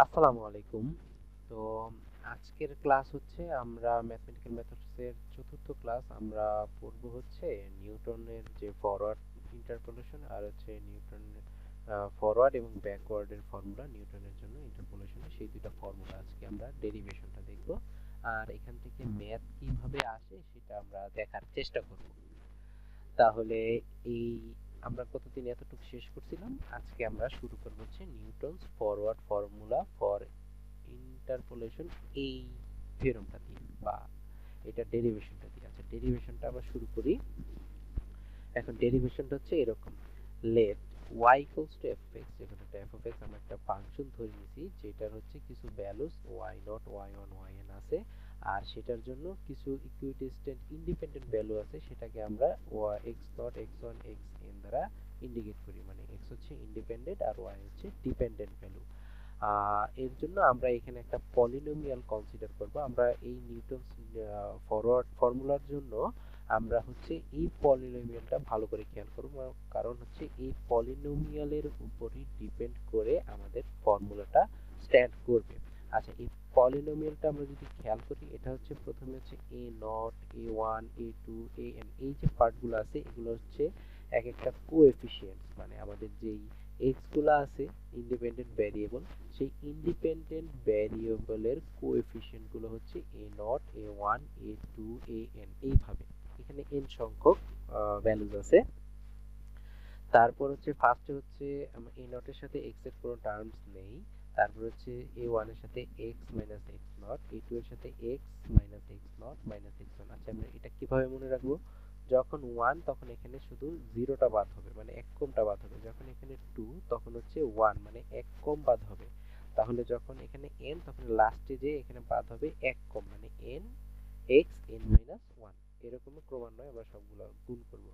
আসসালামু আলাইকুম। তো আজকের ক্লাস হচ্ছে আমরা ম্যাথমেটিক্যাল মেথডস এর চতুর্থ ক্লাস। আমরা পড়ব হচ্ছে নিউটনের যে ফরওয়ার্ড ইন্টারপোলেশন আর হচ্ছে নিউটনের ফরওয়ার্ড এবং ব্যাকওয়ার্ড এর ফর্মুলা নিউটনের জন্য ইন্টারপোলেশন সেই দুইটা ফর্মুলা আজকে আমরা ডেরিভেশনটা দেখব। আর এখান থেকে ম্যাথ কিভাবে আসে সেটা আমরা দেখার চেষ্টা করব। তাহলে এই আমরা কতদিন এতটুকু শেষ করছিলাম, আজকে আমরা শুরু করব হচ্ছে Newton's forward formula for interpolation এই থিওরেমটা দিয়ে বা এটা ডেরিভেশনটা দিয়ে। আচ্ছা, ডেরিভেশনটা আমরা শুরু করি। এখন ডেরিভেশনটা হচ্ছে এরকম: late y equals to f(x), যেখানে f(x) আমরা একটা ফাংশন ধরে নিয়েছি যেটার হচ্ছে কিছু ভ্যালুস y0 y1 yn আছে, আর সেটার জন্য কিছু ইকুইডিস্টেন্ট ইন্ডিপেন্ডেন্ট ভ্যালু আছে, সেটাকে আমরা x0 x1 xn দ্বারা ইন্ডিকেট করি। মানে x হচ্ছে ইন্ডিপেন্ডেন্ট আর y হচ্ছে ডিপেন্ডেন্ট ভ্যালু। এর জন্য আমরা এখানে একটা পলিনোমিয়াল কনসিডার করব। আমরা এই নিউটনস ফরওয়ার্ড ফর্মুলার জন্য আমরা হচ্ছে এই পলিনোমিয়ালটা ভালো করে খেয়াল করব, কারণ হচ্ছে এই পলিনোমিয়ালের উপরই ডিপেন্ড করে আমাদের ফর্মুলাটা স্ট্যান্ড করবে। আচ্ছা, এই পলিনোমিয়ালটা আমরা যদি খেয়াল করি, এটা হচ্ছে প্রথমে হচ্ছে এ নট, a1, a2, an, এই যে পার্টগুলো আছে এগুলো হচ্ছে এক একটা কোএফিসিয়েন্টস। মানে আমাদের যেই এক্স গুলো আছে ইন্ডিপেন্ডেন্ট ভ্যারিয়েবল, সেই ইন্ডিপেন্ডেন্ট ভ্যারিয়েবলের কোএফিসিয়েন্ট গুলো হচ্ছে এ নট, a1, a2, an, এইভাবে এখানে n সংখ্যক ভ্যালুজ আছে। তারপর হচ্ছে ফার্স্টে হচ্ছে এ নট এর সাথে x এর কোনো টার্মস নেই। তারপর হচ্ছে a1 এর সাথে x minus x not, a2 এর সাথে x minus x not minus x1। আচ্ছা, আমরা এটা কিভাবে মনে রাখবো? যখন 1 তখন এখানে শুধু জিরোটা বাদ হবে, মানে এক কমটা বাদ হবে। যখন এখানে 2 তখন হচ্ছে 1, মানে এক কম বাদ হবে। তাহলে যখন এখানে n তখন লাস্টে যে এখানে বাদ হবে এক কম, মানে n x n মাইনাস 1। এরকম ক্রমান্বয়ে আমরা সবগুলো গুণ করব।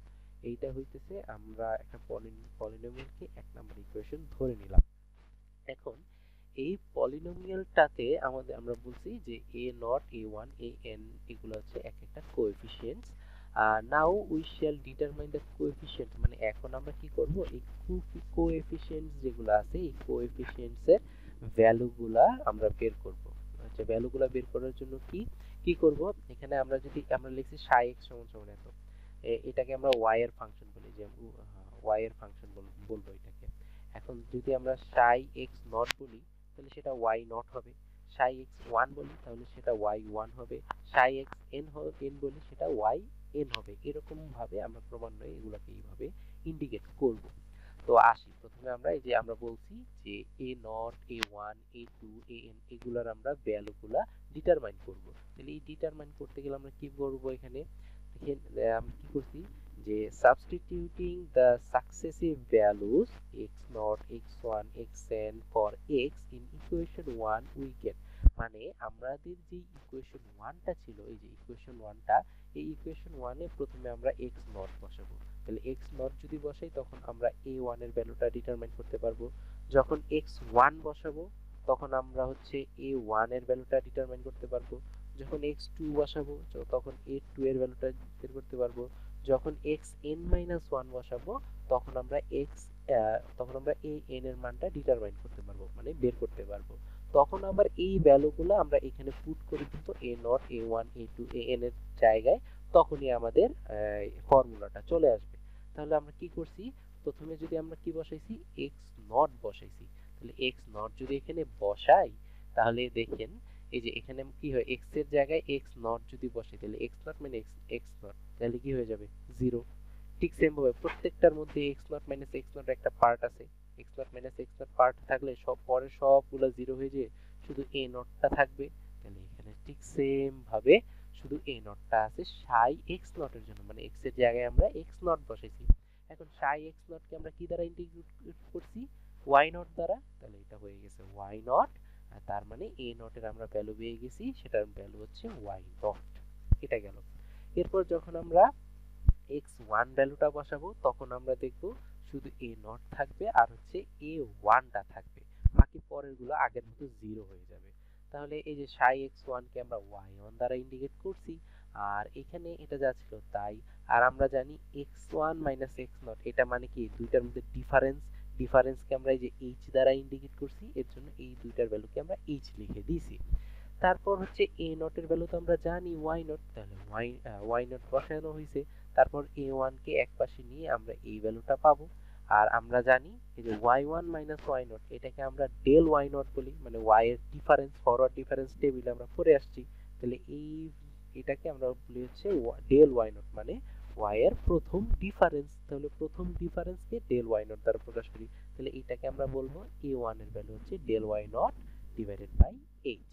এইটা হইতেছে আমরা একটা পলিনোমিয়ালকে এক নাম্বার ইকুয়েশন ধরে নিলাম। এখন এই পলিনোমিয়ালটাতে আমরা বলছি যে এ নট, a1, an এগুলো হচ্ছে এক একটা coefficients. Now we shall determine the coefficient. মানে এখন আমরা কি করব, এই কোএফিসিয়েন্টস যেগুলো আছে এই কোএফিসিয়েন্টস এর ভ্যালুগুলা আমরা বের করব। আচ্ছা, ভ্যালুগুলা বের করার জন্য কি কি করব? এখানে আমরা যদি আমরা লিখছি সাই x সমান সমান এত, এটাকে আমরা y এর ফাংশন বলি, যে y এর ফাংশন বলবো এটাকে। এখন যদি আমরা সাই এক্স নট বলি তাহলে সেটা ওয়াই নট হবে, সাই এক্স ওয়ান বলি তাহলে সেটা ওয়াই ওয়ান হবে, সাই এক্স এন বলি সেটা ওয়াই এন হবে। এরকম ভাবে আমরা ক্রমান্বয়ে এগুলোকে এইভাবে ইন্ডিকেট করব। তো আসি প্রথমে আমরা এই যে আমরা বলছি যে A naught, A one, A two, A N এগুলার আমরা ভ্যালুগুলা ডিটারমাইন করব। তাহলে এই ডিটারমাইন করতে গেলে আমরা কি করব? এখানে দেখেন আমি কি করছি, যে substituting the successive values x0, x1, xn for x in equation 1 we get. মানে আমাদের যে ইকুয়েশন 1টা ছিল, এই যে ইকুয়েশন 1টা, এই ইকুয়েশন 1 এ প্রথমে আমরা x0 বসাবো। তাহলে x0 যদি বসাই তখন আমরা a1 এর ভ্যালুটা ডিটারমাইন করতে পারবো। যখন x1 বসাবো তখন আমরা হচ্ছে a1 এর ভ্যালুটা ডিটারমাইন করতে পারবো। যখন x2 বসাবো তখন a2 এর ভ্যালুটা বের করতে পারবো। যখন xn-1 বসাবো তখন আমরা an এর মানটা ডিটারমাইন করতে পারবো, মানে বের করতে পারবো। তখন আবার এই ভ্যালুগুলো আমরা এখানে পুট করে দিব a0, a1, a2, an এর জায়গায়। তখনই আমাদের ফর্মুলাটা চলে আসবে। তাহলে আমরা কি করছি, প্রথমে যদি আমরা কি বসাইছি, x0 বসাইছি। তাহলে x0 যদি এখানে বসাই তাহলে দেখেন এই যে এখানে কি হয়, x এর জায়গায় x0 যদি বসাই তাহলে x0 মানে x0, তাহলে কি হয়ে যাবে, 0। ঠিক সেম ভাবে প্রত্যেকটার মধ্যে x0 x0 একটা পার্ট আছে। x0 x0 পার্ট থাকলে সব পরের সবগুলো 0 হয়ে যায়, শুধু a0টা থাকবে। তাহলে এখানে ঠিক সেম ভাবে শুধু a0টা আছে সাই x0 এর জন্য, মানে x এর জায়গায় আমরা x0 বসাইছি। এখন সাই x0 কে আমরা কি দ্বারা ইন্টিগ্রেট করছি, y0 দ্বারা। তাহলে এটা হয়ে গেছে y0। আর তার মানে a0 এর আমরা ভ্যালু পেয়ে গেছি, সেটার ভ্যালু হচ্ছে y0। এটা গেল। এরপর যখন আমরা x1 ভ্যালুটা বসাবো তখন আমরা দেখব শুধু a0 থাকবে আর হচ্ছে a1 টা থাকবে, বাকি পরের গুলো আগের মতো 0 হয়ে যাবে। তাহলে এই যে সাই x1 কে আমরা y1 দ্বারা ইন্ডিকেট করছি, আর এখানে এটা যা ছিল তাই। আর আমরা জানি x1 x0 এটা মানে কি দুইটার মধ্যে ডিফারেন্স, ডিফারেন্সকে আমরা এই যে এইচ দ্বারা ইন্ডিকেট করছি, এর জন্য এই দুইটার ভ্যালুকে আমরা এইচ লিখে দিয়েছি। তারপর হচ্ছে এ নটের ভ্যালু তো আমরা জানি ওয়াই নট, তাহলে ওয়াই নট বসানো হয়েছে। তারপর এ ওয়ান কে এক পাশে নিয়ে আমরা এই ভ্যালুটা পাবো। আর আমরা জানি এই যে Y one minus why not, এটাকে আমরা ডেল ওয়াই নট বলি, মানে ওয়াই এর ডিফারেন্স ফরওয়ার্ড ডিফারেন্স টেবিলে আমরা পড়ে আসছি। তাহলে এটাকে আমরা বলি হচ্ছে ডেল ওয়াই নট, মানে ওয়াই এর প্রথম ডিফারেন্স। তাহলে প্রথম ডিফারেন্সকে ডেল ওয়াই নট দ্বারা প্রকাশ করি। তাহলে এটাকে আমরা বলবো এ ওয়ান এর ভ্যালু হচ্ছে del Y naught divided by H.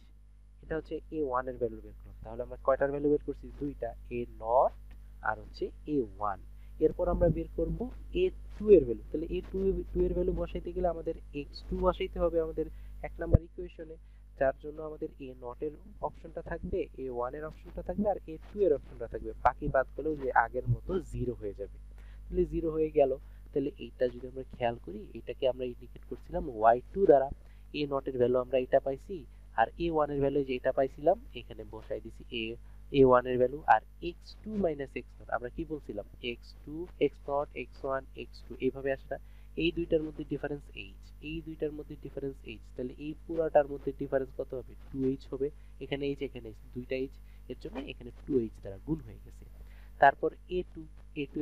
এটা হচ্ছে এ ওয়ান এর ভ্যালু বের করলাম। তাহলে আমরা কয়টার ভ্যালু বের করছি? দুইটা, এ নট আর হচ্ছে এ ওয়ান। এরপর আমরা বের করব এ টু এর ভ্যালু। তাহলে এ টু এর ভ্যালু বসাইতে গেলে আমাদের এক্স টু বসাইতে হবে আমাদের এক নাম্বার ইকুয়েশনে, যার জন্য আমাদের এ নট এর অপশনটা থাকবে, এ ওয়ান এর অপশনটা থাকবে, আর এ টু এর অপশনটা থাকবে। বাকি বাদ গেলেও যে আগের মতো জিরো হয়ে যাবে। তাহলে জিরো হয়ে গেল। তাহলে এইটা যদি আমরা খেয়াল করি, এটাকে আমরা ইন্ডিকেট করছিলাম ওয়াই টু দ্বারা। এ নট এর ভ্যালু আমরা এটা পাইছি, আর এ ওয়ান এর ভ্যালু যে এটা পাইছিলাম এখানে বসাই দিছি এ ওয়ান এর ভ্যালু। আর X two minus x naught আমরা কি বলছিলাম? X two X naught X one X two এইভাবে আসে না? এই দুইটার মধ্যে ডিফারেন্স এইচ, এই দুইটার মধ্যে ডিফারেন্স এইচ, তাহলে এই পুরাটার মধ্যে ডিফারেন্স কত হবে? টু এইচ হবে। এখানে এইচ এখানে এইচ, দুইটা এইচ, এর জন্য এখানে টু এইচ দ্বারা গুণ হয়ে গেছে। তারপর এ টু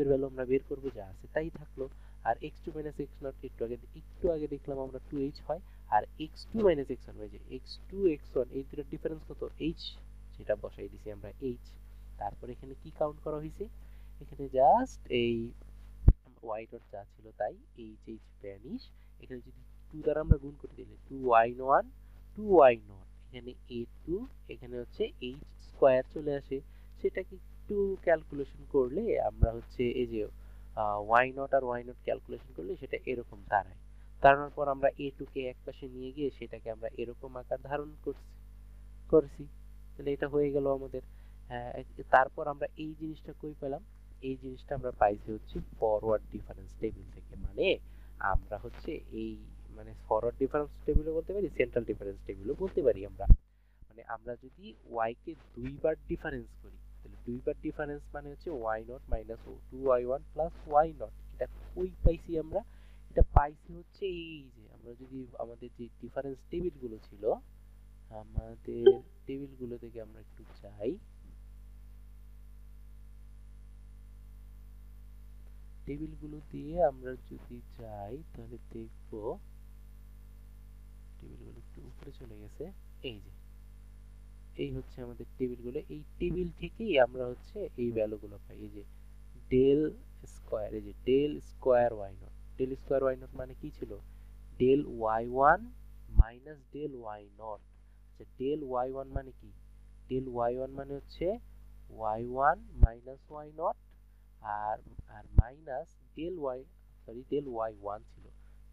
এর ভ্যালু আমরা বের করবো, যা আছে তাই থাকলো। আর X two minus x naught একটু আগে দেখলাম আমরা টু এইচ হয়। আর X two minus X one, যে এক্স টু এক্স ওয়ান এই দুটোর ডিফারেন্স কত? এইচ, সেটা বসাই দিছি আমরা এইচ। তারপর এখানে কি কাউন্ট করা হয়েছে? এখানে জাস্ট এই ওয়াই ডট যা ছিল তাই, এইচ এইচ ভ্যানিশ। এখানে যদি টু দ্বারা আমরা গুণ করে দিলে two Y one two Y naught, এখানে এ টু, এখানে হচ্ছে এইচ স্কোয়ার চলে আসে। সেটাকে একটু ক্যালকুলেশন করলে আমরা হচ্ছে এই যে ওয়াই নট আর ওয়াই নট ক্যালকুলেশন করলে সেটা এরকম দাঁড়ায়। দাঁড়ানোর পর আমরা এ টু কে একপাশে নিয়ে গিয়ে সেটাকে আমরা এরকম আকার ধারণ করছি। তাহলে এটা হয়ে গেল আমাদের। তারপর আমরা এই জিনিসটা কই পেলাম? এই জিনিসটা আমরা পাইছি হচ্ছে ফরওয়ার্ড ডিফারেন্স টেবিল থেকে। মানে আমরা হচ্ছে এই মানে ফরওয়ার্ড ডিফারেন্স টেবিলও বলতে পারি, সেন্ট্রাল ডিফারেন্স টেবিলও বলতে পারি আমরা। মানে আমরা যদি ওয়াই কে দুইবার ডিফারেন্স করি, তাহলে দুইবার ডিফারেন্স মানে হচ্ছে Y naught minus two Y one plus Y naught. এটা কই পাইছি আমরা? এটা পাইছি হচ্ছে এই যে আমরা যদি আমাদের যে ডিফারেন্স টেবিলগুলো ছিল, আমাদের টেবিলগুলো থেকে আমরা একটু যাই, টেবিলগুলো দিয়ে আমরা যদি যাই তাহলে দেখব টেবিলগুলো একটু উপরে চলে গেছে। এই যে এই হচ্ছে আমাদের টেবিলগুলো, এই টেবিল থেকেই আমরা হচ্ছে এই ভ্যালুগুলো পাই। এই যে ডেল স্কয়ার, এই যে del square Y nought, del square Y nought মানে কি ছিল? Del y one minus del Y nought. আচ্ছা, ডেল ওয়াই ওয়ান মানে কি? ডেল ওয়াই ওয়ান মানে হচ্ছে y one minus why not, আর আর minus del y, sorry del y one ছিল।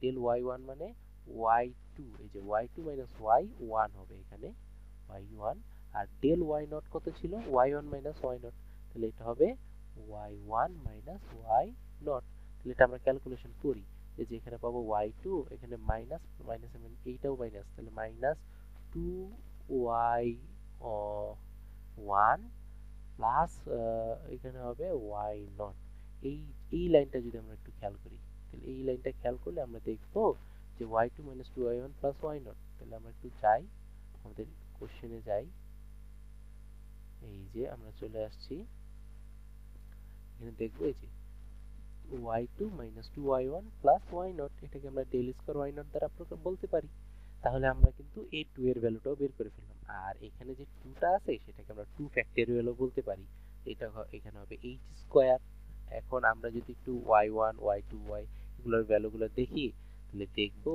ডেল ওয়াই ওয়ান মানে ওয়াই টু, এই যে y two minus y one হবে এখানে, ওয়াই ওয়ান। আর ডেল ওয়াই নট কত ছিল? Y one minus Y nought, তাহলে এটা হবে y one minus Y nought. তাহলে এটা আমরা ক্যালকুলেশন করি, এই যে এখানে পাবো ওয়াই টু, এখানে মাইনাস মাইনাস, এইটাও মাইনাস, তাহলে minus two Y one plus এখানে হবে ওয়াই নট। এই এই লাইনটা যদি আমরা একটু খেয়াল করি, তাহলে এই লাইনটা খেয়াল করলে আমরা দেখবো যে y two minus two Y one plus Y nought. তাহলে আমরা একটু যাই, আমাদের কোশ্চেনে যাই, এই যে আমরা চলে আসছি, এখানে দেখবো এই যে y two minus two Y one plus why not, এটাকে আমরা ডেল স্কয়ার ওয়াই নট দ্বারা বলতে পারি। তাহলে আমরা কিন্তু এই টু এর ভ্যালুটাও বের করে ফেললাম। আর এখানে যে টুটা আছে সেটাকে আমরা টু ফ্যাক্টরিয়ালও বলতে পারি। এটা এখানে হবে এইচ স্কয়ার। এখন আমরা যদি একটু Y one Y two Y এগুলোর ভ্যালুগুলো দেখি, তাহলে দেখবো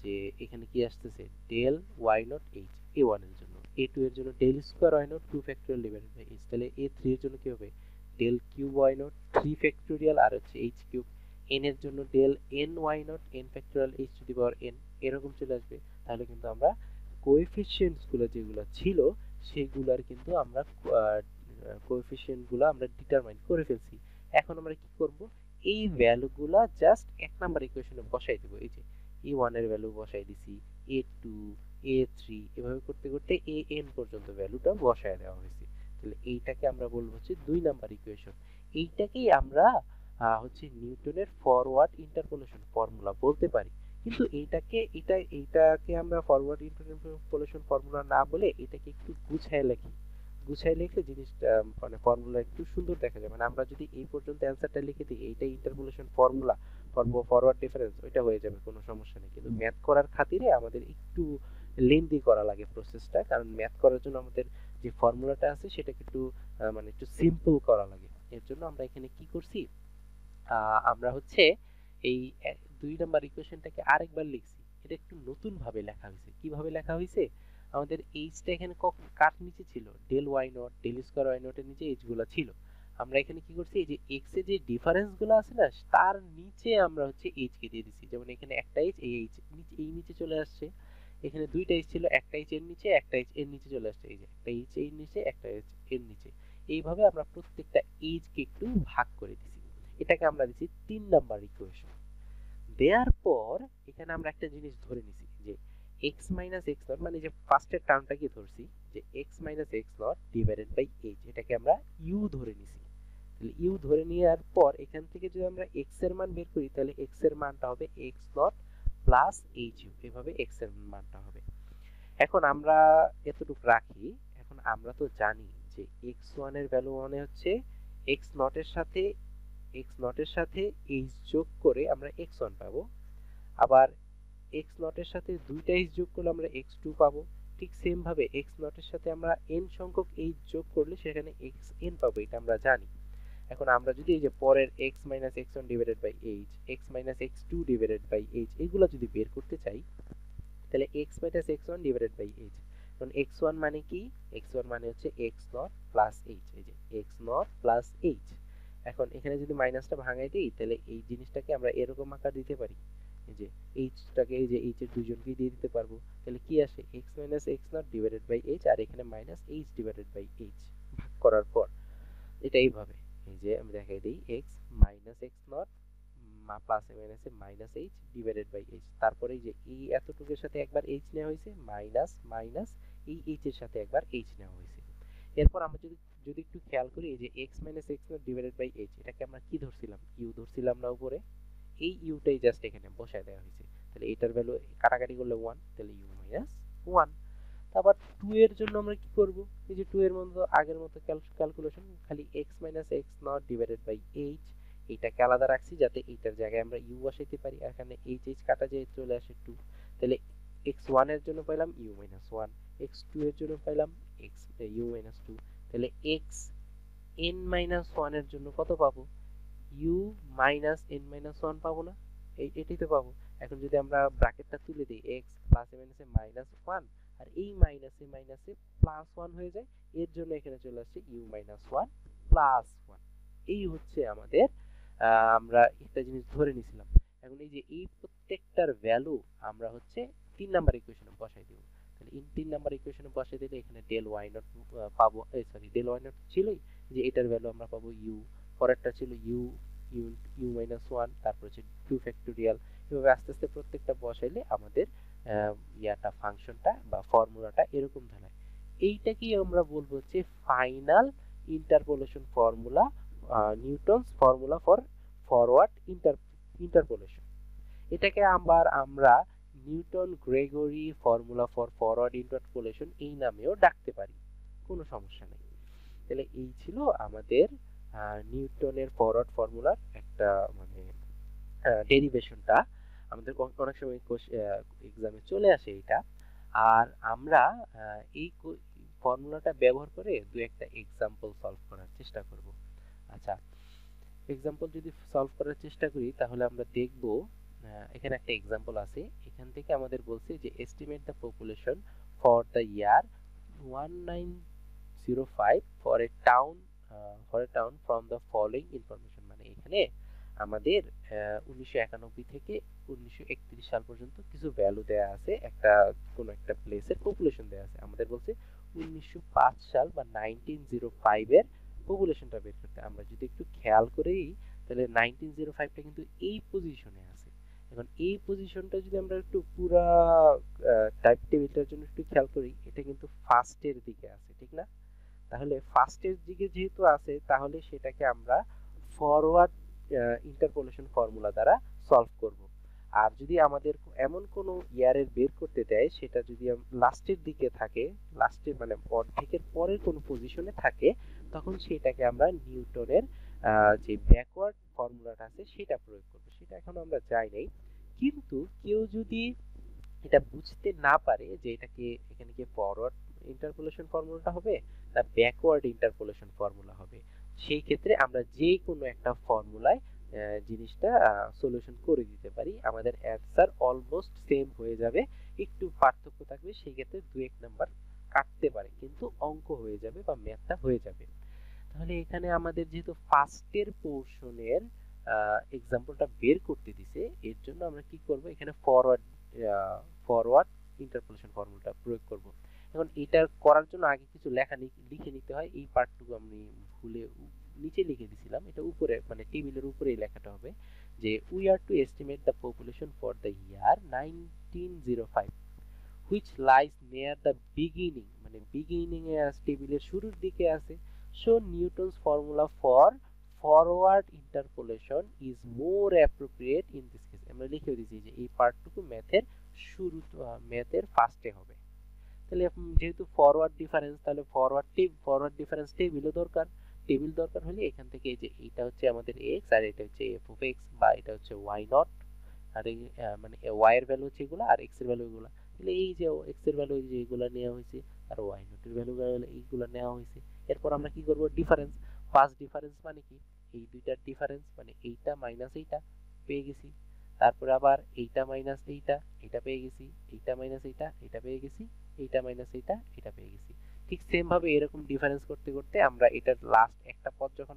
যে এখানে কি আসতেছে? Del Y nought H A one এর জন্য, এ টু এর জন্য del square Y nought two factorial divided by H. তাহলে এ থ্রি এর জন্য কি হবে? Del cube Y nought three factorial আর হচ্ছে এইচ কিউব। এন এর জন্য del N Y nought N factorial H to the power N, এরকম চলে আসবে। তাহলে কিন্তু আমরা কোএফিসিয়েন্টস গুলো যেগুলো ছিল সেগুলার কিন্তু আমরা কোএফিসিয়েন্ট গুলো আমরা ডিটারমাইন করে ফেলছি। এখন আমরা কি করব? এই ভ্যালুগুলা জাস্ট এক নাম্বার ইকুয়েশনে বসাই দেব। এই যে এ ওয়ান এর ভ্যালু বসাই দিছি, এ টু, এ থ্রি, এভাবে করতে করতে এ এন পর্যন্ত ভ্যালুটা বসায় দেওয়া হয়েছে। তাহলে এইটাকে আমরা বলবো হচ্ছে দুই নাম্বার ইকুয়েশন। এইটাকেই আমরা হচ্ছে নিউটনের ফরওয়ার্ড ইন্টারপোলেশন ফর্মুলা বলতে পারি, কিন্তু এইটাকে আমরা ফরওয়ার্ড ইন্টারপোলেশন ফর্মুলা না বলে এটাকে একটু গুছায় লিখি। গুছায় লিখলে জিনিসটা মানে ফর্মুলা একটু সুন্দর দেখা যায়। মানে আমরা যদি এই পর্যন্ত অ্যান্সারটা লিখে দিই এইটাই ইন্টারপোলেশন ফর্মুলা, ফরওয়ার্ড ডিফারেন্স, ওইটা হয়ে যাবে, কোনো সমস্যা নেই। কিন্তু ম্যাথ করার খাতিরে আমাদের একটু লেন্দি করা লাগে প্রসেসটা, কারণ ম্যাথ করার জন্য আমাদের যে ফর্মুলাটা আছে সেটাকে একটু মানে একটু সিম্পল করা লাগে। এর জন্য আমরা এখানে কি করছি, আমরা হচ্ছে এই 2 নাম্বার ইকুয়েশনটাকে আরেকবার লিখছি। এটা একটু নতুন ভাবে লেখা হয়েছে। কিভাবে লেখা হয়েছে, আমাদের এইচটা এখানে কার নিচে ছিল, del Y nought, del square Y nought এর নিচে এইচ গুলো ছিল। আমরা এখানে কি করছি, এই যে এক্স এর যে ডিফারেন্স গুলো আছে না তার নিচে আমরা হচ্ছে এইচ কে দিয়ে দিছি। যেমন এখানে একটা এইচ, এই এইচ নিচে, এই নিচে চলে আসছে। এখানে দুইটা এইচ ছিল, একটা এইচ এর নিচে, একটা এইচ এর নিচে চলে আসছে। এই যে একটা এইচ এর নিচে, একটা এইচ এর নিচে, এইভাবে আমরা প্রত্যেকটা এইচ কে একটু ভাগ করে দিছি। এটাকে আমরা দিছি 3 নাম্বার ইকুয়েশন। দেওয়ার পর এখানে আমরা একটা জিনিস ধরে নিছি যে x মাইনাস এক্স নট, মানে যে ফার্স্টের টার্মটাকে ধরছি যে x minus x nought divided by H, এটাকে আমরা u ধরে নিছি। তাহলে u ধরে নেওয়ার পর এখান থেকে যদি আমরা x এর মান বের করি তাহলে x এর মানটা হবে x nought plus H U, এভাবে x এর মানটা হবে। এখন আমরা এতটুকু রাখি। এখন আমরা তো জানি যে x1 এর ভ্যালু মানে হচ্ছে x নট এর সাথে h যোগ করে আমরা x1 পাবো। আবার x নট এর সাথে দুইটা h যোগ করলে আমরা x2 পাবো। ঠিক সেম ভাবে x নট এর সাথে আমরা n সংখ্যক h যোগ করলে সেখানে xn পাবো, এটা আমরা জানি। এখন আমরা যদি এই যে পরের x x1 divided by h, x x2 divided by h এগুলো যদি বের করতে চাই তাহলে x x1 divided by h, কারণ x1 মানে কি, x1 মানে হচ্ছে x নট প্লাস h, এই যে x নট প্লাস h। এখন এখানে যদি মাইনাসটা ভাঙাই দিই তাহলে এই জিনিসটাকে আমরা এরকম আকার দিতে পারি, এই যে এইচটাকে, এই যে এইচ এর দুইজনকেই দিয়ে দিতে পারবো। তাহলে কি আসে, x x nought divided by h, আর এখানে minus h divided by h ভাগ করার পর এটা এইভাবে, এই যে আমি দেখাই দিই, x x নট প্লাস মাইনাসে minus h divided by h, তারপরে এই যে এই এতটুকুর সাথে একবার h নেওয়া হয়েছে, মাইনাস মাইনাস এই h এর সাথে একবার h নেওয়া হয়েছে। এরপর আমরা যদি যদি একটু খেয়াল করি, এই যে x x nought divided by h, এটাকে আমরা কি ধরছিলাম, u ধরছিলাম না উপরে, এই ইউটাই জাস্ট এখানে বসায় দেওয়া হয়েছে। তাহলে এটার ভ্যালু কাটাকাটি করলে 1, তাহলে u মাইনাস 1। তারপর 2 এর জন্য আমরা কি করব, এই যে 2 এর মতো আগের মতো ক্যালকুলেশন, খালি x x nought divided by h, এটাকে আলাদা রাখছি যাতে এইটার জায়গায় আমরা u বসাইতে পারি। এখানে h কাটা যায় চলে আসে 2। তাহলে x1 এর জন্য পাইলাম u মাইনাস 1, x2 এর জন্য পাইলাম u মাইনাস 2। তাহলে x n মাইনাস 1 এর জন্য কত পাবো, u মাইনাস n মাইনাস 1 পাবো না, এটাই তো পাবো। এখন যদি আমরা ব্র্যাকেটটা তুলে দিই, x প্লাস মাইনাসে মাইনাস 1 আর এই মাইনাসে মাইনাসে প্লাস 1 হয়ে যায়, এর জন্য এখানে চলে আসছে u মাইনাস 1 প্লাস 1। এই হচ্ছে আমাদের আমরা একটা জিনিস ধরে নিছিলাম। এখন এই যে এই প্রত্যেকটার ভ্যালু আমরা হচ্ছে 3 নাম্বার ইকুয়েশনে বসাই দেব। তাহলে 3 নাম্বার ইকুয়েশনে বসাই দিলে এখানে ডেল ওয়াই নট পাবো, সরি ডেল ওয়াই নট ছিলই, যে এটার ভ্যালু আমরা পাবো u, পরেরটা ছিল u মাইনাস 1, তারপর হচ্ছে 2 ফ্যাক্টোরিয়াল। এভাবে আস্তে আস্তে প্রত্যেকটা বসাইলে আমাদের ইয়াটা ফাংশনটা বা ফর্মুলাটা এরকম দাঁড়ায়। এইটাকেই আমরা বলবো হচ্ছে final interpolation formula, Newton's formula for forward interpolation. এটাকে আবার আমরা Newton Gregory formula for forward interpolation এই নামেও ডাকতে পারি, কোনো সমস্যা নেই। তাহলে এই ছিল আমাদের নিউটনের ফরওয়ার্ড ফর্মুলার একটা মানে ডেরিভেশনটা। আমাদের অনেক সময় এক্সামে চলে আসে এটা। আর আমরা এই ফর্মুলাটা ব্যবহার করে দু একটা এক্সাম্পল সলভ করার চেষ্টা করব। আচ্ছা, এক্সাম্পল যদি সলভ করার চেষ্টা করি তাহলে আমরা দেখব, এখানে একটা এক্সাম্পল আছে। এখান থেকে আমাদের বলছে যে estimate the population for the year 1905 for a town from the following information. মানে এখানে আমাদের 1991 থেকে 1931 সাল পর্যন্ত কিছু ভ্যালু দেয়া আছে, একটা কোন একটা প্লেসের পপুলেশন দেয়া আছে। আমাদের বলছে 1905 সাল বা 1905 এর পপুলেশনটা বের করতে। আমরা যদি একটু খেয়াল করি তাহলে 1905টা কিন্তু এই পজিশনে আছে। এখন এই পজিশনটা যদি আমরা একটু পুরা টাইপ টেবিলটার জন্য একটু খেয়াল করি, এটা কিন্তু ফার্স্টের দিকে আছে, ঠিক না? তাহলে ফার্স্টের দিকে যেহেতু আছে তাহলে সেটাকে আমরা ফরওয়ার্ড ইন্টারপোলেশন ফর্মুলা দ্বারা সলভ করব। আর যদি আমাদের এমন কোনো ইয়ারের বের করতে দেয় সেটা যদি লাস্টের দিকে থাকে, লাস্টে মানে অর্ধেকের পরের কোনো পজিশনে থাকে, তখন সেটাকে আমরা নিউটনের যে ব্যাকওয়ার্ড ফর্মুলাটা আছে সেটা প্রয়োগ করব। সেটা এখন আমরা জানি নাই, কিন্তু কেউ যদি এটা বুঝতে না পারে যে এটাকে এখানে কি ফরওয়ার্ড ইন্টারপোলেশন ফর্মুলাটা হবে না ব্যাকওয়ার্ড ইন্টারপোলেশন ফর্মুলা হবে, সেই ক্ষেত্রে আমরা যে কোনো একটা ফর্মুলায় জিনিসটা সলিউশন করে দিতে পারি, আমাদের অ্যান্সার অলমোস্ট সেম হয়ে যাবে। একটু পার্থক্য থাকবে, সেই ক্ষেত্রে দু এক নাম্বার কাটতে পারে, কিন্তু অঙ্ক হয়ে যাবে বা ম্যাথটা হয়ে যাবে। তাহলে এখানে আমাদের যেহেতু ফার্স্টের পোর্শনের এক্সাম্পলটা বের করতে দিছে, এর জন্য আমরা কি করব, এখানে ফরওয়ার্ড ইন্টারপোলেশন ফর্মুলাটা প্রয়োগ করব। এখন এটা করার জন্য আগে কিছু লেখা লিখে নিতে হয়। এই পার্টটুকু আমি ভুলে নিচে লিখে দিছিলাম, এটা উপরে মানে টেবিলের উপরে এই লেখাটা হবে যে we are to estimate the population for the year 1905 which lies near the beginning, মানে বিগিনিং এ আছে, টেবিলের শুরুর দিকে আছে। So Newton's formula for forward interpolation is more appropriate in this case. আমরা লিখে দিয়েছি যে এই পার্টটুকু ম্যাথের শুরু, ম্যাথের ফার্স্টে হবে। তাহলে যেহেতু ফরওয়ার্ড ডিফারেন্স, তাহলে ফরওয়ার্ড ডিফারেন্স টেবিলও দরকার। টেবিল দরকার হলে এখান থেকে এই যে এটা হচ্ছে আমাদের এক্স আর এটা হচ্ছে এফ অফ এক্স, বা এটা হচ্ছে ওয়াই নট, আর এই মানে ওয়াই এর ভ্যালু হচ্ছে এগুলো আর এক্স এর ভ্যালু এগুলো। তাহলে এই যে এক্স এর ভ্যালু যে এগুলো নেওয়া হয়েছে আর ওয়াই নট এর ভ্যালু এইগুলো নেওয়া হয়েছে। এরপর আমরা কি করব, ডিফারেন্স। ফার্স্ট ডিফারেন্স মানে কি, এই দুইটার ডিফারেন্স মানে এইটা মাইনাস এইটা পেয়ে গেছি। তারপরে আবার এইটা মাইনাস এইটা, এটা পেয়ে গেছি। এইটা মাইনাস এইটা, এটা পেয়ে গেছি। এইটা মাইনাস এইটা, এটা পেয়ে গেছি। ঠিক সেম ভাবে এরকম ডিফারেন্স করতে করতে আমরা এটার লাস্ট একটা পদ যখন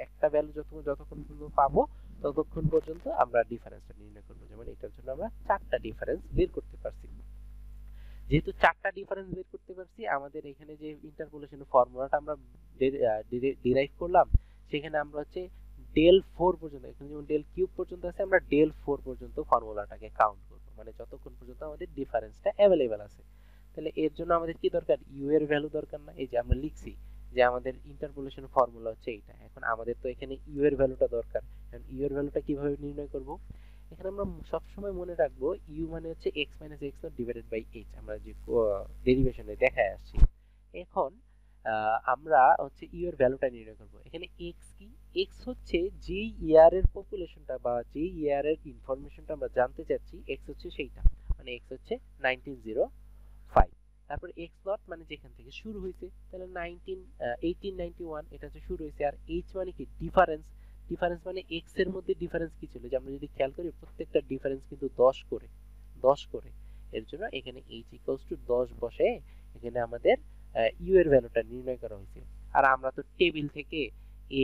একটা ভ্যালু যতক্ষণ পর্যন্ত পাবো ততক্ষণ পর্যন্ত আমরা ডিফারেন্সটা নির্ণয় করব। যেমন এটার জন্য আমরা চারটা ডিফারেন্স বের করতে পারছি। যেহেতু চারটা ডিফারেন্স বের করতে পারছি, আমাদের এখানে যে ইন্টারপোলেশনের ফর্মুলাটা আমরা ডিরাইভ করলাম, সেখানে আমরা হচ্ছে ডেল 4 পর্যন্ত, এখানে যেমন ডেল কিউব পর্যন্ত আছে, আমরা ডেল 4 পর্যন্ত ফর্মুলাটাকে কাউন্ট করব, মানে যতক্ষণ পর্যন্ত আমাদের ডিফারেন্সটা অ্যাভেলেবেল আছে। তাহলে এর জন্য আমাদের কি দরকার, ইউ এর ভ্যালু দরকার না? এই যে আমরা লিখছি যে আমাদের ইন্টারপোলেশন ফর্মুলা হচ্ছে এইটা। এখন আমাদের তো এখানে ইউ এর ভ্যালুটা দরকার। এখন ইউ এর ভ্যালুটা কিভাবে নির্ণয় করব? এখানে আমরা সবসময় মনে রাখবো ইউ মানে হচ্ছে x minus x nought divided by h, আমরা যে ডেরিভেশনে দেখায় আসছি। এখন আমরা হচ্ছে ইউ এর ভ্যালুটা নির্ণয় করব। এখানে এক্স কি, এক্স হচ্ছে যে ইয়ারের পপুলেশনটা বা যে ইয়ারের ইনফরমেশনটা আমরা জানতে চাচ্ছি, এক্স হচ্ছে সেইটা, মানে এক্স হচ্ছে 1905। তারপর এক্স নট মানে যেখান থেকে শুরু হয়েছে, তাহলে 1891 এটা হচ্ছে শুরু হয়েছে। আর এইচ মানে কি, ডিফারেন্স। ডিফারেন্স মানে এক্স এর মধ্যে ডিফারেন্স কি ছিল, যে আমরা যদি খেয়াল করি প্রত্যেকটা ডিফারেন্স কিন্তু 10 করে, 10 করে। এর জন্য এখানে এইচ ইকুয়ালস টু 10 বসে এখানে আমাদের ইউ এর ভ্যালুটা নির্ণয় করা হয়েছে। আর আমরা তো টেবিল থেকে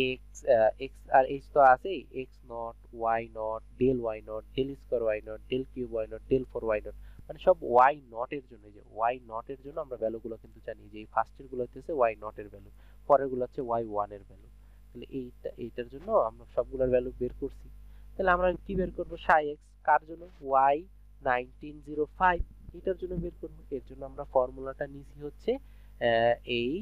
এক্স এক্স আর এইচ তো আছেই, x nought, y nought, del Y nought, del square y nought, del cube Y nought, del four y nought, মানে সব ওয়াই নট এর জন্য। যে ওয়াই নট এর জন্য আমরা ভ্যালুগুলো কিন্তু জানি, যে এই ফার্স্টের গুলো হচ্ছে ওয়াই নট এর ভ্যালু, পরের গুলো হচ্ছে ওয়াই ওয়ান এর ভ্যালু। তাহলে এইটার জন্য আমরা সবগুলোর ভ্যালু বের করছি। তাহলে আমরা কি বের করব, সাই এক্স কার জন্য, ওয়াই 1905 এটার জন্য বের করব। এর জন্য আমরা ফর্মুলাটা নিছি হচ্ছে এই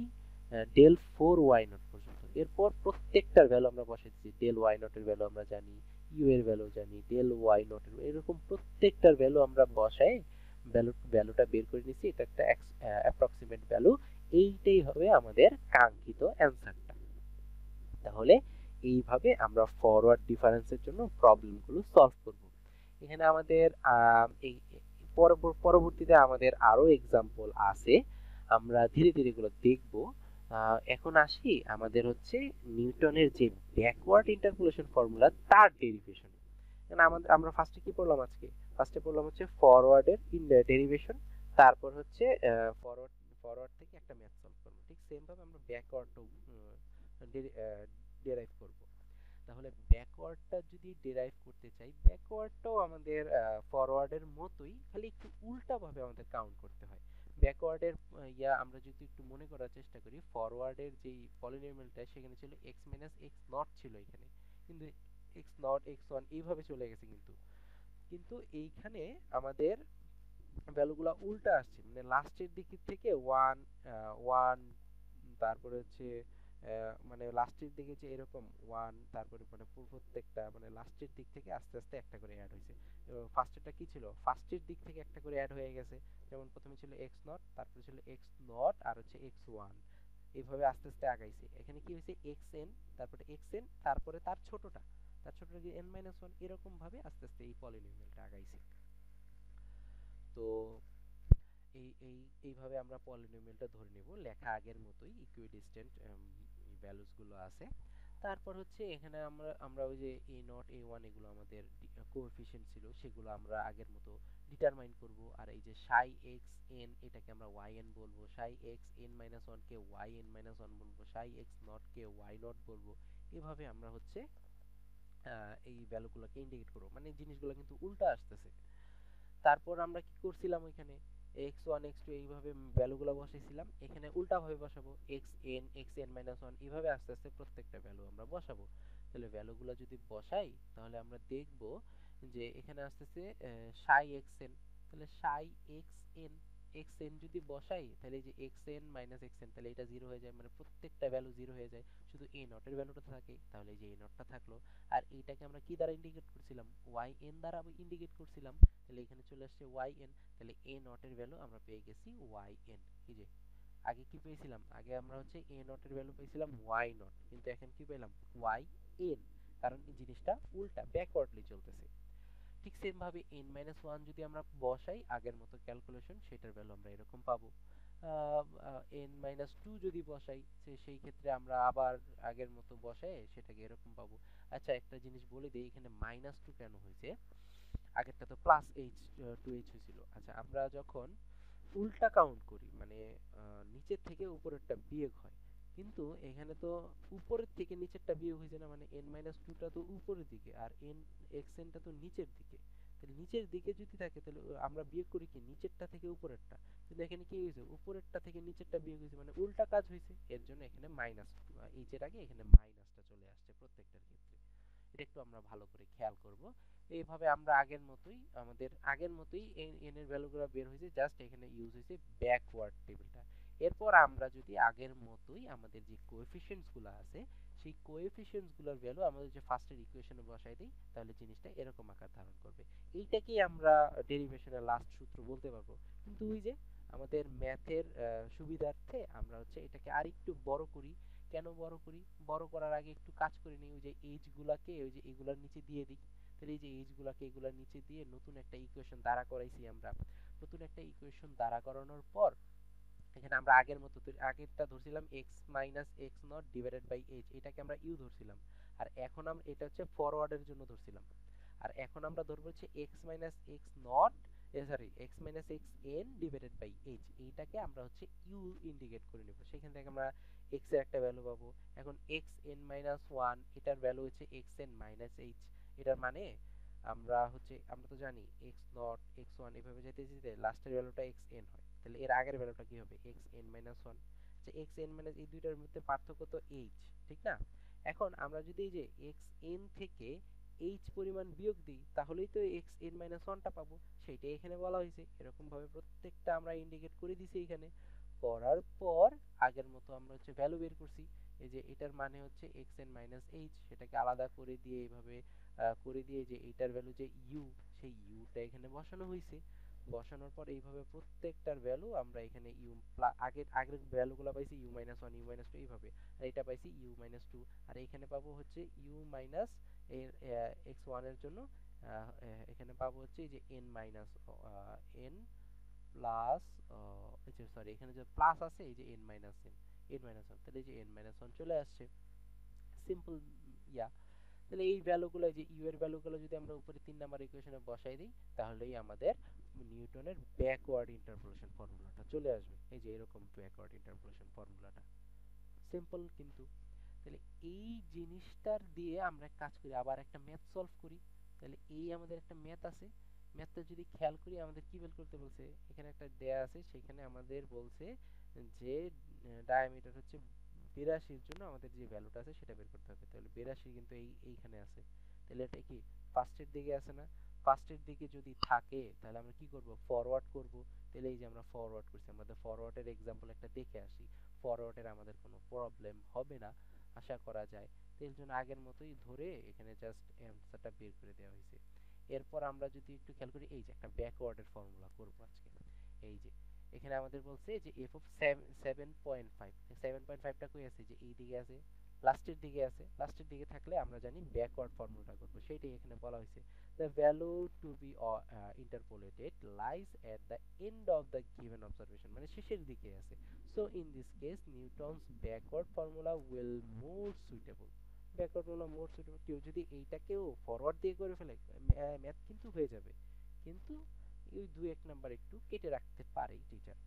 ডেল 4 ওয়াই নট পর্যন্ত। এরপর প্রত্যেকটার ভ্যালু আমরা বসাইছি, ডেল ওয়াই নট এর ভ্যালু আমরা জানি, ইউ এর ভ্যালু জানি, ডেল ওয়াই নট এর, এরকম প্রত্যেকটার ভ্যালু আমরা বসাই ভ্যালুটা বের করে নিছি। এটা একটা অ্যাপ্রক্সিমেট ভ্যালু, এইটাই হবে আমাদের কাঙ্ক্ষিত অ্যান্সারটা। তাহলে এইভাবে আমরা ফরওয়ার্ড ডিফারেন্সের জন্য প্রবলেমগুলো সলভ করব। এখানে আমাদের এই পরবর্তীতে আমাদের আরো এক্সাম্পল আছে, আমরা ধীরে ধীরে এগুলো দেখব। এখন আসি আমাদের হচ্ছে নিউটনের যে ব্যাকওয়ার্ড ইন্টারপোলেশন ফর্মুলা তার ডেরিভেশন। আমাদের আমরা ফার্স্টে কি পড়লাম, আজকে ফার্স্টে পড়লাম হচ্ছে ফরওয়ার্ডের ডেরিভেশন, তারপর হচ্ছে ফরওয়ার্ড ফরওয়ার্ড থেকে একটা ম্যাথ সলভ করব। ঠিক সেম ভাবে আমরা ব্যাকওয়ার্ডটাও ডেরাইভ করব। তাহলে ব্যাকওয়ার্ডটা যদি ডেরাইভ করতে চাই, ব্যাকওয়ার্ডটাও আমাদের ফরওয়ার্ডের মতোই, খালি একটু উল্টা ভাবে আমাদের কাউন্ট করতে হয়। ব্যাকওয়ার্ডের আমরা যদি একটু মনে করার চেষ্টা করি, ফরওয়ার্ডের যেই পলিনোমিয়ালটা সেখানে ছিল এক্স মাইনাস এক্স নট ছিল এখানে, কিন্তু এক্স নট এক্স ওয়ান এইভাবে চলে গেছে। কিন্তু কিন্তু এইখানে আমাদের ভ্যালুগুলো উল্টা আসছে, মানে লাস্টের দিক থেকে ওয়ান ওয়ান, তারপরে হচ্ছে মানে লাস্টের দিকে যে এরকম ওয়ান, তারপরে মানে প্রত্যেকটা মানে লাস্টের দিক থেকে আস্তে আস্তে একটা করে অ্যাড হয়েছে। ফার্স্টেরটা কি ছিল, ফার্স্টের দিক থেকে একটা করে অ্যাড হয়ে গেছে। যেমন প্রথমে ছিল এক্স নট, তারপরে ছিল এক্স নট, আর হচ্ছে এক্স ওয়ান। এইভাবে আস্তে আস্তে আগাইছে। এখানে কি হয়েছে, এক্স এন, তারপরে এক্স এন, তারপরে তার ছোটটা কি এন মাইনাস ওয়ান, এরকম ভাবে আস্তে আস্তে এই পলিনোমিয়ালটা আগাইছে। তো এই এই এইভাবে আমরা পলিনোমিয়ালটা ধরে নেব, লেখা আগের মতোই ইকুইডিস্টেন্ট ভ্যালুস গুলো আছে। তারপর হচ্ছে এখানে আমরা আমরা ওই যে এ নট এ ওয়ান এগুলো আমাদের কোএফিসিয়েন্ট ছিল, সেগুলো আমরা আগের মতো ডিটারমাইন করব। আর এই যে সাই এক্স এন, এটাকে আমরা ওয়াই এন বলবো, psi x n minus one কে ওয়াই এন মাইনাস ওয়ান বলবো, সাই এক্স নট কে ওয়াই নট বলবো। এভাবে আমরা হচ্ছে এই ভ্যালুগুলোকে ইন্ডিকেট করবো, মানে জিনিসগুলো কিন্তু উল্টা আসতেছে। তারপর আমরা কি করছিলাম, ওইখানে এক্স ওয়ান এক্স টু এইভাবে ভ্যালুগুলো বসাইছিলাম, এখানে উল্টা ভাবে বসাবো, এক্স এন মাইনাস ওয়ান, এইভাবে আস্তে আস্তে প্রত্যেকটা ভ্যালু আমরা বসাবো। তাহলে ভ্যালুগুলো যদি বসাই, তাহলে আমরা দেখব যে এখানে আসতেছে সাই এক্স এন। তাহলে সাই এক্স এন যদি বসাই, তাহলে এই যে x n minus x N, তাহলে এটা জিরো হয়ে যায়, মানে প্রত্যেকটা ভ্যালু জিরো হয়ে যায়, শুধু এ নটের ভ্যালুটা থাকে। তাহলে এই যে এ নটটা থাকলো। আর এইটাকে আমরা কি দ্বারা ইন্ডিকেট করছিলাম, ওয়াই এন দ্বারা ইন্ডিকেট করছিলাম। তাহলে এখানে চলে আসছে ওয়াই এন। তাহলে এ নটের ভ্যালু আমরা পেয়ে গেছি ওয়াই এন। এই যে আগে কি পেয়েছিলাম, আগে আমরা হচ্ছে এ নটের ভ্যালু পেয়েছিলাম ওয়াই নট, কিন্তু এখন কি পেলাম, ওয়াই এন। কারণ এই জিনিসটা উল্টা ব্যাকওয়ার্ডলি চলতেছে। ঠিক সেম ভাবে n মাইনাস ওয়ান যদি আমরা বসাই আগের মতো ক্যালকুলেশন, সেটার ভ্যালু আমরা এরকম পাবো। n মাইনাস টু যদি বসাই, সেই ক্ষেত্রে আমরা আবার আগের মতো বসাই সেটাকে এরকম পাবো। আচ্ছা, একটা জিনিস বলে দিই, এখানে মাইনাস টু কেন হয়েছে, আগেরটা তো প্লাস এইচ টু এইচ হয়েছিল। আচ্ছা, আমরা যখন উল্টা কাউন্ট করি, মানে নিচের থেকে উপরেরটা বিয়োগ হয়, কিন্তু এখানে তো উপরের থেকে নিচেরটা বিয়োগ হয়েছে না, মানে n মাইনাস টুটা তো উপরের দিকে, আর এক্স এনটা তো নিচের দিকে। তাহলে নিচের দিকে যদি থাকে, তাহলে আমরা বিয়োগ করি কি নিচেরটা থেকে উপরেরটা, কিন্তু এখানে কি হয়েছে, উপরেরটা থেকে নিচেরটা বিয়োগ হয়েছে, মানে উল্টা কাজ হয়েছে। এর জন্য এখানে মাইনাস এইচের আগে এখানে মাইনাসটা চলে আসছে প্রত্যেকটার ক্ষেত্রে। এটা একটু আমরা ভালো করে খেয়াল করব। এইভাবে আমরা আগের মতোই এন এর ভ্যালুগুলো বের হয়েছে, জাস্ট এখানে ইউজ হয়েছে ব্যাকওয়ার্ড টেবিলটা। এরপর আমরা যদি আগের মতোই আমাদের যে কোএফিসিয়েন্টস গুলো আছে, সেই কোএফিসিয়েন্টস গুলোর ভ্যালু আমাদের যে ফার্স্টের ইকুয়েশনে বসাই দিই, তাহলে জিনিসটা এরকম আকার ধারণ করবে। এইটাকেই আমরা ডেরিভেশনের লাস্ট সূত্র বলতে পারবো। কিন্তু ওই যে আমাদের ম্যাথের সুবিধার্থে আমরা হচ্ছে এটাকে আরেকটু বড় করি। কেন বড় করি, বড় করার আগে একটু কাজ করে নিই, ওই যে এইচ গুলাকে ওই যে এগুলার নিচে দিয়ে দিই। তাহলে এই যে এইচ গুলাকে এগুলার নিচে দিয়ে নতুন একটা ইকুয়েশন দাঁড়া করাইছি আমরা। নতুন একটা ইকুয়েশন দাঁড়া করানোর পর এখানে আমরা আগের মতো আগেরটা ধরছিলাম X minus x nought divided by H, এটাকে আমরা ইউ ধরছিলাম। আর এখন আমরা এটা হচ্ছে ফরওয়ার্ডের জন্য ধরছিলাম। আর এখন আমরা ধরবো হচ্ছে x minus x nought, sorry x minus x n divided by h, এইটাকে আমরা হচ্ছে ইউ ইন্ডিকেট করে নেব। সেখান থেকে আমরা এক্স এর একটা ভ্যালু পাবো। এখন এক্স এন মাইনাস ওয়ান, এটার ভ্যালু হচ্ছে এক্স এন মাইনাস এইচ। এটার মানে আমরা তো জানি এক্স নট এক্স ওয়ান এভাবে যেতে যেতে লাস্টের ভ্যালুটা এক্স এন হয়, তাহলে এর আগের ভ্যালুটা কি হবে, এক্স এন মাইনাস ওয়ান। যে এক্স এন মাইনাস, এই দুইটার মধ্যে পার্থক্য তো এইচ, ঠিক না? এখন আমরা যদি এই যে এক্স এন থেকে এইচ পরিমাণ বিয়োগ দিই, তাহলেই তো এক্স এন মাইনাস ওয়ানটা পাবো। সেইটাই এখানে বলা হয়েছে। এরকম ভাবে প্রত্যেকটা আমরা ইন্ডিকেট করে দিছি এখানে। করার পর আগের মতো আমরা হচ্ছে ভ্যালু বের করছি। এই যে এটার মানে হচ্ছে এক্স এন মাইনাস এইচ, সেটাকে আলাদা করে দিয়ে এইভাবে করে দিয়ে যে এটার ভ্যালু যে ইউ, সেই ইউটা এখানে বসানো হয়েছে। বসানোর পর এইভাবে প্রত্যেকটার ভ্যালু আমরা এখানে আগের আগের ভ্যালুগুলো পাইছি u minus one u minus two এইভাবে, আর এটা পাইছি ইউ মাইনাস টু। আর এখানে পাবো হচ্ছে ইউ মাইনাস এর এক্স ওয়ান এর জন্য এখানে পাবো হচ্ছে এই যে N minus N plus, sorry এখানে যে প্লাস আছে এই যে N minus N minus one, তাহলে এই যে এন মাইনাস ওয়ান চলে আসছে। সিম্পল। ইয়া তাহলে এই ভ্যালুগুলো, যে ইউ এর ভ্যালুগুলো যদি আমরা উপরে 3 নাম্বার ইকুয়েশনে বসাই দিই, তাহলেই আমাদের নিউটনের ব্যাকওয়ার্ড ইন্টারপোলেশন ফর্মুলাটা চলে আসবে। এই যে এরকম ব্যাকওয়ার্ড ইন্টারপোলেশন ফর্মুলাটা সিম্পল কিন্তু। তাহলে এই জিনিসটার দিয়ে আমরা কাজ করি, আবার একটা ম্যাথ সলভ করি। তাহলে এই আমাদের একটা ম্যাথ আছে, ম্যাথটা যদি খেয়াল করি আমাদের কি বের করতে বলছে, এখানে একটা দেয়া আছে, সেখানে আমাদের বলছে যে ডায়ামিটার হচ্ছে 82 জন্য আমাদের যে ভ্যালুটা আছে সেটা বের করতে হবে। তাহলে 82 কিন্তু এইখানে আছে। তাহলে এটা কি ফার্স্টের দিকে আছে না? ফার্স্টের দিকে যদি থাকে তাহলে আমরা কি করব, ফরওয়ার্ড করব। তাহলে এই যে আমরা ফরওয়ার্ড করছি, আমাদের ফরওয়ার্ডের এক্সাম্পল একটা দেখে আসি। ফরওয়ার্ডের আমাদের কোনো প্রবলেম হবে না আশা করা যায়। তো এর জন্য আগের মতোই ধরে এখানে জাস্ট অ্যান্সারটা বের করে দেওয়া হয়েছে। এরপর আমরা যদি একটু খেয়াল করি, এই যে একটা ব্যাকওয়ার্ডের ফর্মুলা করবো আজকে। এই যে এখানে আমাদের বলছে যে এফ অফ 7.5, 7.5টা কই আছে, যে এই দিকে আছে, লাস্টের দিকে আছে। লাস্টের দিকে থাকলে আমরা জানি ব্যাকওয়ার্ড ফর্মুলাটা করবো, সেটাই এখানে বলা হয়েছে। The value to be interpolated lies at the end of the given observation, মানে শেষের দিকে আছে। So in this case Newton's backward formula will more suitable. Backward formula more suitable, কেউ যদি এইটাকেও ফরওয়ার্ড দিয়ে করে ফেলে ম্যাথ কিন্তু হয়ে যাবে, কিন্তু ওই দুই এক নাম্বার একটু কেটে রাখতে পারে টিচার,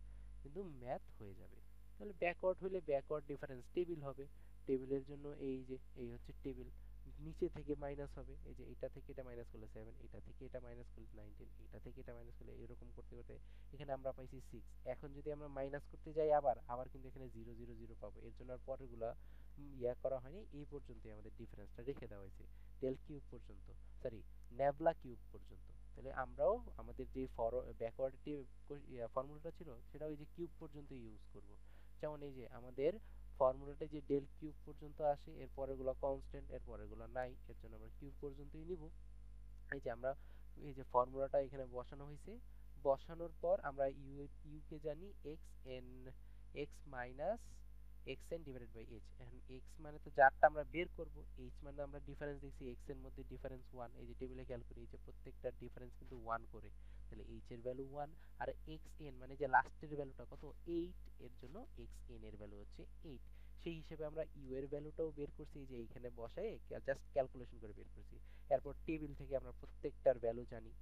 কিন্তু ম্যাথ হয়ে যাবে। তাহলে ব্যাকওয়ার্ড হলে ব্যাকওয়ার্ড ডিফারেন্স টেবিল হবে। টেবিলের জন্য এই যে এই হচ্ছে টেবিল, নিচে থেকে মাইনাস হবে, এই যে এটা থেকে এটা মাইনাস করলে 7, এটা থেকে এটা মাইনাস করলে 19, এটা থেকে এটা মাইনাস করলে এরকম করতে করতে এখানে আমরা পাইছি 6। এখন যদি আমরা মাইনাস করতে যাই আবার আবার কিন্তু এখানে 0 0 0 পাবো। এর জন্য আর পরেরগুলা ইয়া করা হয়নি, এই পর্যন্তই আমাদের ডিফারেন্সটা রেখে দেওয়া হয়েছে, ডেল কিউব পর্যন্ত, সরি ন্যাবলা কিউব পর্যন্ত। তাহলে আমরাও আমাদের যে ব্যাকওয়ার্ড ফর্মুলাটা ছিল সেটা ওই যে কিউব পর্যন্ত ইউজ করব। যেমন এই যে আমাদের ফর্মুলাটা যে ডেল কিউব পর্যন্ত আসে, এর পরেরগুলো কনস্ট্যান্ট, এর পরেরগুলো নাই, এর জন্য আমরা কিউব পর্যন্তই নিব। এই যে আমরা এই যে ফর্মুলাটা এখানে বসানো হয়েছে, বসানোর পর আমরা ইউ কে জানি x n, x minus x n divided by h. এখন এক্স মানে তো যারটা আমরা বের করব, এইচ মানে আমরা ডিফারেন্স দেখছি, এক্স এর মধ্যে ডিফারেন্স 1। এই যে টেবিলে খেয়াল করি, এই যে প্রত্যেকটার ডিফারেন্স কিন্তু 1 করে, তাহলে এইচ এর ভ্যালু 1। আর এক্স এন মানে যে লাস্টের ভ্যালুটা কত, 8, এর জন্য এক্স এন এর ভ্যালু হচ্ছে 8। সেই হিসেবে আমরা ইউ এর ভ্যালুটাও বের করছি, এই যে এইখানে বসায় জাস্ট ক্যালকুলেশন করে বের করছি। এরপর টেবিল থেকে আমরা প্রত্যেকটার ভ্যালু জানি,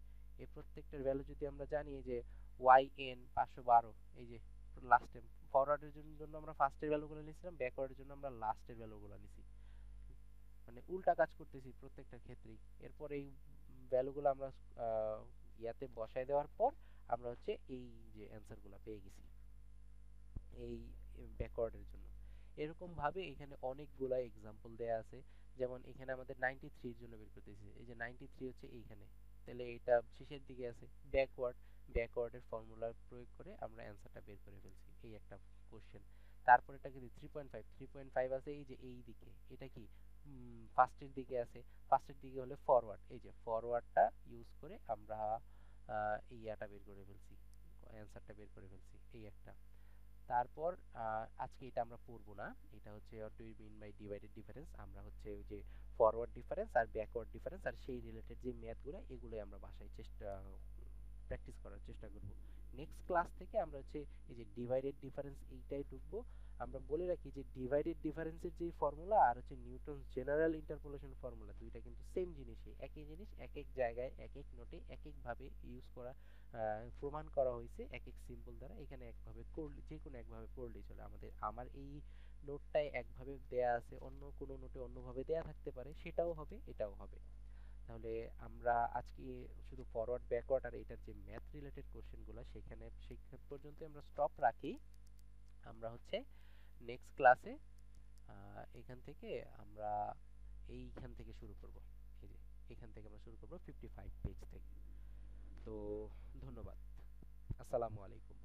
এই প্রত্যেকটার ভ্যালু যদি আমরা জানি, এই যে ওয়াই এন 512, এই যে লাস্টে ফরওয়ার্ডের জন্য আমরা ফার্স্টের ভ্যালুগুলো নিয়েছিলাম, ব্যাকওয়ার্ডের জন্য আমরা লাস্টের ভ্যালুগুলো নিছি, মানে উল্টা কাজ করতেছি প্রত্যেকটা ক্ষেত্রেই। এরপর এই ভ্যালুগুলো আমরা ইয়াতে বসায় দেওয়ার পর আমরা হচ্ছে এই যে অ্যান্সারগুলো পেয়ে গেছি এই ব্যাকওয়ার্ডের জন্য। এরকম ভাবে এখানে অনেকগুলা এক্সাম্পল দেয়া আছে। যেমন এখানে আমাদের 93 এর জন্য বের করতেছি, এই যে 93 হচ্ছে এইখানে, তাহলে এটা শেষের দিকে আছে, ব্যাকওয়ার্ড, ব্যাকওয়ার্ডের ফর্মুলা প্রয়োগ করে আমরা অ্যান্সারটা বের করে ফেলছি, এই একটা কোশ্চেন। তারপর এটা কি 3.5, 3.5 আছে এই যে এই দিকে, এটা কি ফার্স্টের দিকে আছে, ফার্স্টের দিকে হলে ফরওয়ার্ড, এই যে ফরওয়ার্ডটা ইউজ করে আমরা ইয়াটা বের করে ফেলছি, অ্যান্সারটা বের করে ফেলছি, এই একটা। তারপর আজকে এটা আমরা পড়বো না, এটা হচ্ছে what do you mean by divided difference. আমরা হচ্ছে ওই যে ফরওয়ার্ড ডিফারেন্স আর ব্যাকওয়ার্ড ডিফারেন্স আর সেই রিলেটেড যে ম্যাথগুলো, এগুলোই আমরা বাসায় প্র্যাকটিস করার চেষ্টা করব। নেক্সট ক্লাস থেকে আমরা হচ্ছে এই যে ডিভাইডেড ডিফারেন্স এইটাই ঢুকবো। আমরা বলে রাখি যে ডিভাইডেড ডিফারেন্সের যে ফর্মুলা আর হচ্ছে নিউটনস জেনারেল ইন্টারপোলেশন ফর্মুলা, দুইটা কিন্তু সেম জিনিসই, একই জিনিস, এক এক জায়গায় এক এক নোটে এক এক ভাবে ইউজ করা, প্রমাণ করা হয়েছে এক এক সিম্বল দ্বারা। এখানে একভাবে করলে, যে কোনো একভাবে পড়লেই চলে। আমার এই নোটটায় একভাবে দেয়া আছে, অন্য কোনো নোটে অন্যভাবে দেয়া থাকতে পারে, সেটাও হবে এটাও হবে। তাহলে আমরা আজকে শুধু ফরওয়ার্ড ব্যাকওয়ার্ড আর এটার যে ম্যাথ রিলেটেড কোশ্চেনগুলো সেখানে সেখান পর্যন্ত আমরা স্টপ রাখি। আমরা হচ্ছে নেক্সট ক্লাসে এখান থেকে আমরা এইখান থেকে শুরু করব, এই যে এখান থেকে আমরা শুরু করব 55 পেজ থেকে। তো ধন্যবাদ, আসসালামু আলাইকুম।